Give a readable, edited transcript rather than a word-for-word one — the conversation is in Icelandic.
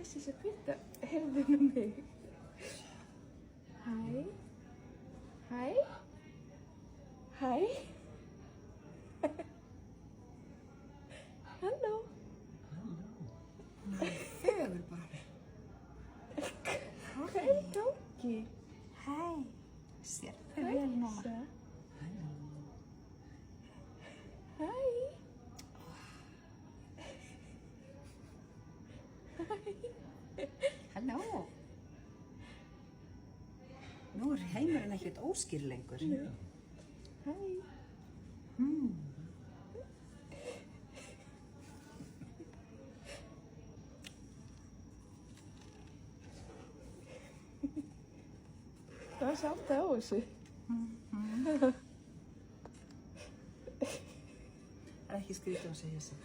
Þessi Píta, heyrðu nú mig. Hæ? Hæ? Hæ? Halló? Fögur bara. Hvað er í gangi? Hæ. Sér þau vel núna. Hæ? Hæ? Halló. Nú er heimurinn ekkert óskýr lengur. Hæ? Það var samt á þessu. Það er ekki skrítið að segja sig.